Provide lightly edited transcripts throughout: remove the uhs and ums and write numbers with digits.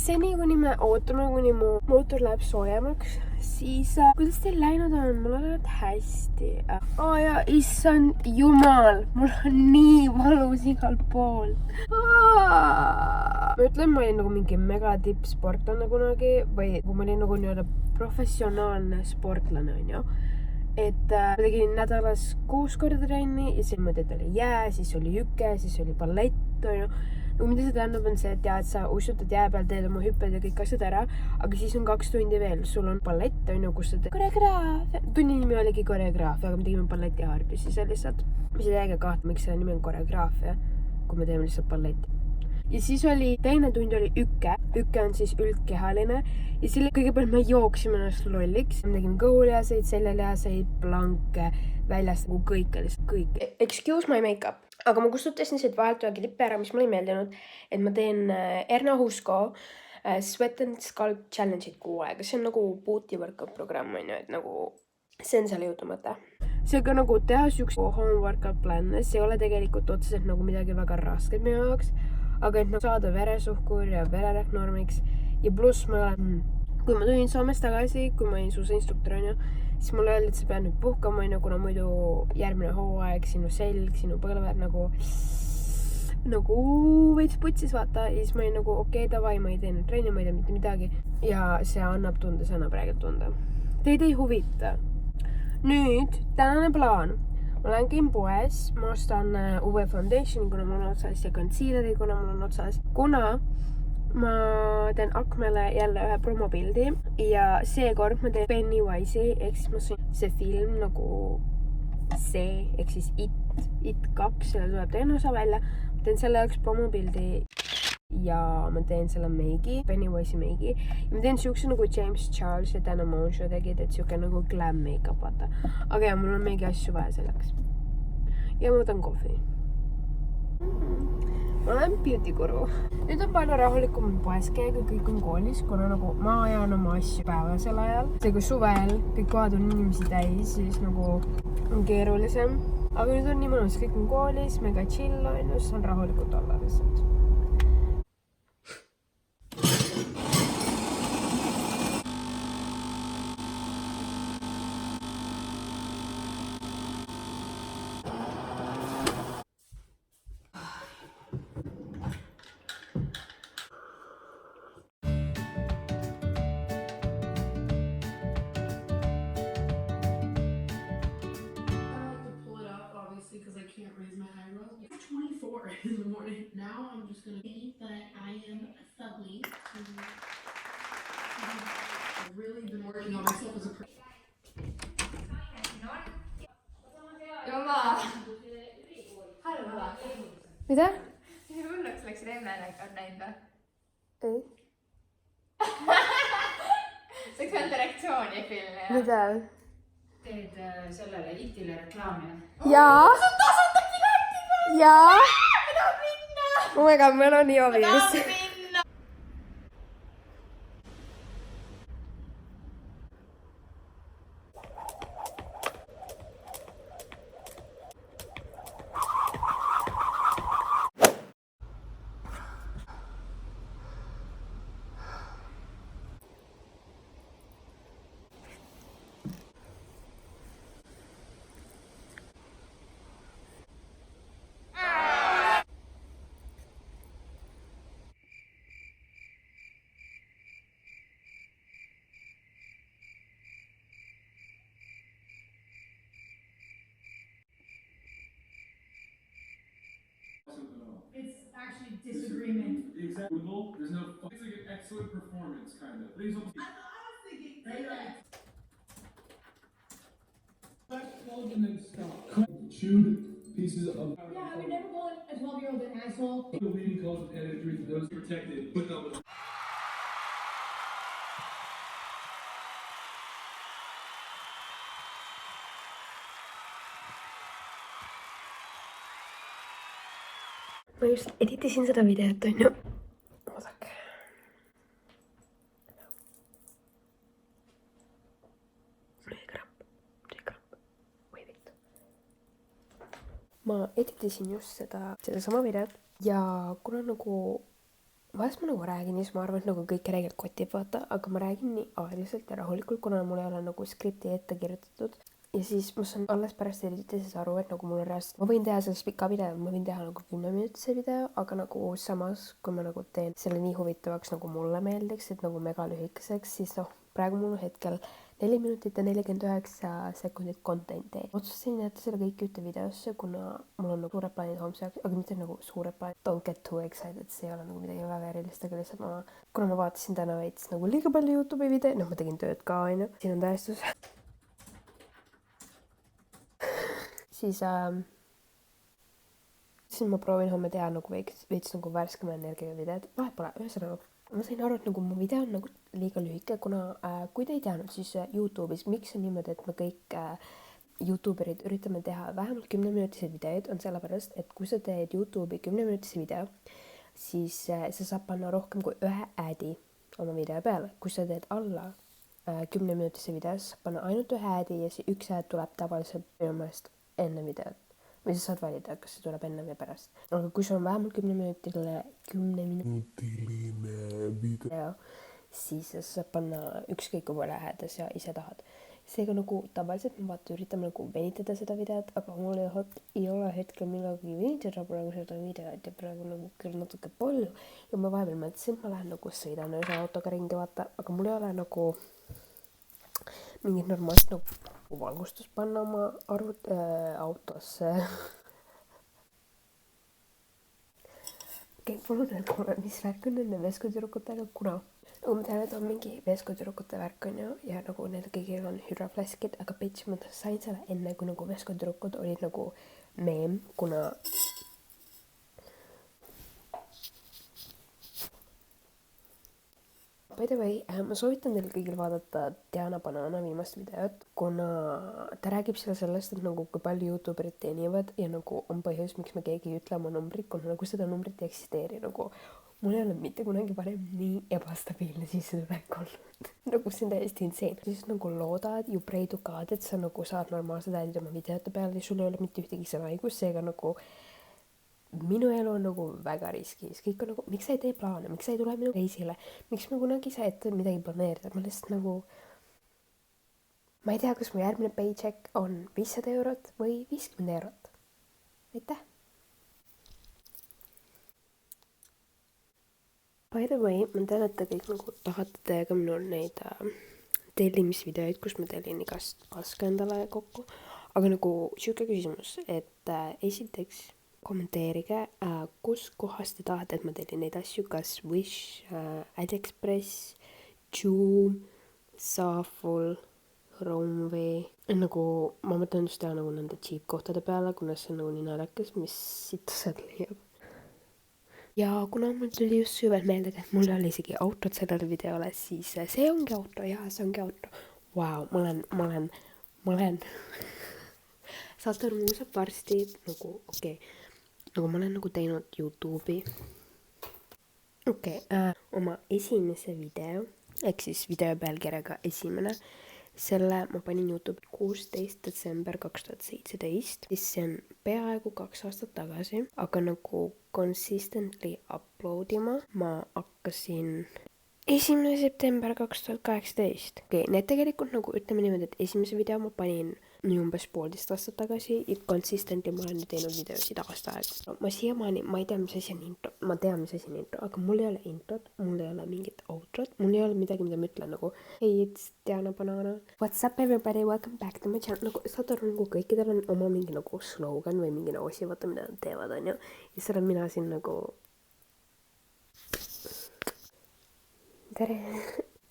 seni, kuni me ootame, kuni mu mootor läheb soojemaks, siis kuidas teil läinud on? Mul on läinud hästi. Ja issand jumal, mul on nii valus igal pool. Ma ütlen, ma olin nagu mingi mega tippsportlane kunagi või kui ma olin nagu nii-öelda professionaalne sportlane, on ju. Et ma tegin nädalas 6 korda trenni ja siis mõte, et oli jää, siis oli hüke, siis oli ballett, on ju. No mida see tähendab on see, et sa ustutad jää peal, teed oma hüpped ja kõik asjad ära, aga siis on 2 tundi veel, sul on ballett, on ju, kus sa teed koreograafia. Tunni nimi oligi koreograafia, aga me tegime balletiharjutusi seal lihtsalt. Mis ei täiega kahta, miks selle nimi on koreograafia, kui me teeme lihtsalt balletti. Ja siis oli, teine tund oli ükke. Ükke on siis üldkehaline. Ja selle kõigepealt me jooksime ennast lolliks. Me tegime kõhulihaseid, seljalihaseid, planke, väljast nagu kõik, lihtsalt kõik. Excuse my make-up. Aga ma kustutasin siit vahelt ühe klippe ära, mis mulle ei meeldinud, et ma teen Erna Husko Sweat and Sculpt Challenge'id 6 aega. See on nagu booty workout programm, on ju, et nagu see on selle jutu mõte. Seega nagu teha siukse home workout plan, see ei ole tegelikult otseselt nagu midagi väga rasket minu jaoks, aga et nagu saada veresuhkur ja vererõhk normiks ja pluss ma olen, kui ma tulin Soomest tagasi, kui ma olin suuseinstruktor, on ju, siis mulle öeldi, et sa pead nüüd puhkama, kuna muidu järgmine hooaeg sinu selg, sinu põlved nagu veits putsis, vaata. Ja siis ma olin nagu okei, davai, ma ei tee nüüd trenni, ma ei tee mitte midagi. Ja see annab tunda, see annab räägelt tunda. Teid ei huvita. Nüüd, tänane plaan. Ma lähen poes, ma ostan uue foundationi, kuna mul on otsas ja concealeri, kuna mul on otsas. Kuna ma teen akmele jälle ühe promopildi ja seekord ma teen Pennywise'i, ehk siis ma sõin see film nagu see, ehk siis It 2, selle tuleb teine osa välja. Ma teen selle jaoks promopildi ja ma teen selle meigi, Pennywise'i meigi. Ja ma teen siukse nagu James Charles ja Dana Moncho tegid, et siuke nagu glam make-up, vaata. Aga ja, mul on meigi asju vaja selleks. Ja ma võtan kohvi. Ma olen beauty guru. Nüüd on palju rahulikum poes käega, kõik on koolis, kuna nagu ma ajan oma asju päevasel ajal. See kui suvel, kõik kohad on inimesi täis, siis nagu on keerulisem. Aga nüüd on nii mõnus, kõik on koolis, mega chill on, siis on rahulikult olla lihtsalt. Because I can't raise my eyebrows. It's 24 in the morning. Now I'm just gonna eat that I am fugly. I've really been working on myself as a person. Mida? Hulluks läksid enne näinud või? Ei. See oleks olnud reaktsiooni film. Mida? Teed sellele Itile reklaami. Jaa. Sul tasandab piletid või? Jaa. Ma tahan minna. Oh my god, meil on nii Ma obvious. tahan minna. It's actually disagreement. Exactly. There's no. It's like an excellent performance, kind of. Please don't. I was thinking. Plug and then stop. Chewed pieces of. Yeah, I would never call a 12-year-old an asshole. The leading cause of head injury for those protected, but no. Ma just editisin seda videot, on ju. Oodake. Või vittu. Ma editisin just seda sama videot ja kuna nagu vahest ma nagu räägin ja siis ma arvan, et nagu kõik reeglid kotib, vaata, aga ma räägin nii aeglaselt ja rahulikult, kuna mul ei ole nagu skripti ette kirjutatud. Ja siis ma saan alles pärast editides aru, et nagu mul on reaalselt, ma võin teha sellest pika video, ma võin teha nagu 10-minutise video, aga nagu samas, kui ma nagu teen selle nii huvitavaks, nagu mulle meeldiks, et nagu mega lühikeseks, siis noh, praegu mul on hetkel 4 minutit ja 49 sekundit content'i. Otsustasin jätta selle kõik ühte videosse, kuna mul on nagu suured plaanid homse jaoks, aga mitte nagu suured plaanid. Don't get too excited, see ei ole nagu midagi väga erilist, aga lihtsalt kuna ma vaatasin täna veits nagu liiga palju YouTube'i video, noh ma tegin tööd ka, onju. Siin on tõestus. siis ma proovin homme teha nagu veits nagu värskema energiaga videod. Vahet pole, ühesõnaga. Ma sain aru, et nagu mu video on nagu liiga lühike, kuna kui te ei teadnud, siis YouTube'is, miks on niimoodi, et me kõik YouTuberid üritame teha vähemalt 10-minutisi videoid, on sellepärast, et kui sa teed YouTube'i 10-minutisi video, siis sa saab panna rohkem kui ühe ad'i oma video peale. Kui sa teed alla 10-minutisi video, siis saab panna ainult ühe ad'i ja see üks ad tuleb tavaliselt minu meelest enne videot. Või sa saad valida, kas see tuleb enne või pärast. Aga kui sul on vähemalt 10-minutiline video, siis sa saad panna ükskõik kui palju lähedas ja ise tahad. Seega nagu tavaliselt ma üritame nagu venitada seda videot, aga mul ei ole hetkel millegagi venitada praegu seda videot ja praegu nagu küll natuke palju. Ja ma vahepeal mõtlesin, et ma lähen nagu sõidan ühe autoga ringi vaata, aga mul ei ole nagu mingit normaalset nagu valgustust panna oma autosse. Okei, palun öelge mulle, mis värk on nende veskutüdrukutega, kuna nagu ma tean, et on mingi veskutüdrukute värk on ju ja nagu neil kõigil on hüdroflaskid, aga bitch, ma sain selle enne, kui nagu veskutüdrukud olid nagu meem, kuna by the way, ma soovitan teil kõigil vaadata Diana Banana viimast videot, kuna ta räägib sellest, et nagu kui palju YouTuberid teenivad ja nagu on põhjus, miks me keegi ei ütle oma numbrit, kuna nagu seda numbrit ei eksisteeri, nagu mul ei ole mitte kunagi varem nii ebastabiilne sissetulek olnud. nagu see on täiesti insane. Siis nagu loodad, you pray to God, et sa nagu saad normaalsed ädid oma videote peale ja sul ei ole mitte ühtegi sõnaigus, seega nagu minu elu on nagu väga riskis, kõik on nagu, miks sa ei tee plaane, miks sa ei tule minu reisile, miks ma kunagi sa ette midagi planeerida, ma lihtsalt nagu ma ei tea, kas mu järgmine paycheck on 500 eurot või 50 eurot. Aitäh! By the way, ma tean, et te kõik nagu tahate teega minul neid tellimisvideoid, kus ma tellin igast paska endale kokku, aga nagu siuke küsimus, et esiteks kommenteerige, kus kohas te tahate, et ma tellin neid asju, kas Wish, AliExpress, Joom, Saaful, Romvee. Nagu ma mõtlen just teha nagu nende cheap kohtade peale, kuna see on nagu nii naljakas, mis sitused leiab. Ja kuna mul tuli just süvelt meelde, et mul oli isegi autot sellele videole, siis see ongi auto, jaa, see ongi auto. Vau, ma olen saate aru, mul saab varsti nagu, okei. Nagu ma olen nagu teinud YouTube'i oma esimese video, ehk siis video pealkirjaga esimene, selle ma panin YouTube 16. detsember 2017, siis see on peaaegu 2 aastat tagasi, aga nagu consistently upload ima ma hakkasin 1. september 2018. Okei, need tegelikult nagu ütleme niimoodi, et esimese video ma panin nii umbes 1,5 aastat tagasi ja consistently ma olen nüüd teinud videosid aasta aega. Ma siiamaani, ma ei tea, mis asi on intro, ma tean, mis asi on intro, aga mul ei ole introt, mul ei ole mingit outrot, mul ei ole midagi, mida ma ütlen nagu hey, it's Diana Banana. What's up everybody, welcome back to my channel. Nagu saad aru, nagu kõikidel on oma mingi nagu slogan või mingi nagu asi, vaata mida nad teevad, on ju. Ja seal on mina siin nagu tere.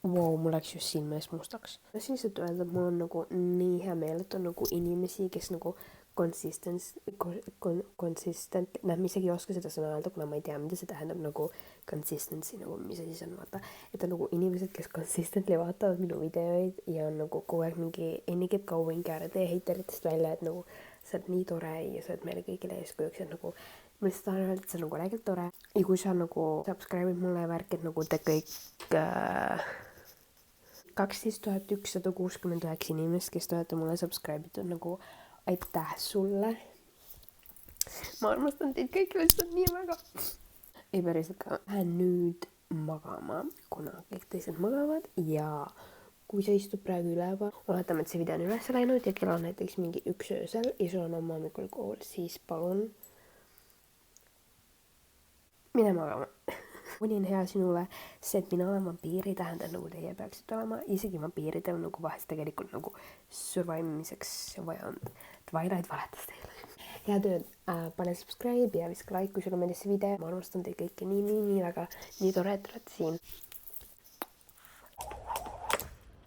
Wow, mul läks just silme ees mustaks. Ma siin lihtsalt öelda, et mul on nagu nii hea meel, et on nagu inimesi, kes nagu consistent, ma isegi ei oska seda sõna öelda, kuna ma ei tea, mida see tähendab nagu consistency, nagu mis asi see on, vaata. Et on nagu inimesed, kes consistently vaatavad minu videoid ja on nagu kogu aeg mingi any keep going, ära tee heiteritest välja, et nagu sa oled nii tore ja sa oled meile kõigile eeskujuks, et nagu ma lihtsalt tahan öelda, et see on nagu räigelt tore. Ja kui sa nagu subscribe'id mulle värk, et nagu te kõik 12 169 inimest, kes te olete mulle subscribe'itud, nagu aitäh sulle. Ma armastan teid kõik lihtsalt nii väga. ei päriselt ka. Lähen nüüd magama, kuna kõik teised magavad ja kui sa istud praegu üleval, oletame, et see video on üles läinud ja kell on näiteks mingi 1 öösel ja sul on homme hommikul kool, siis palun mine magama. Uni on hea sinule, see, et mina olen vampiir, ei tähenda, nagu teie peaksite olema. Isegi vampiiridel nagu vahest tegelikult nagu survimiseks vaja on. Twilight valetas teile. Head ööd, pane subscribe ja viska like, kui sulle meeldis see video. Ma armastan teid kõiki nii väga. Nii tore, et olete siin.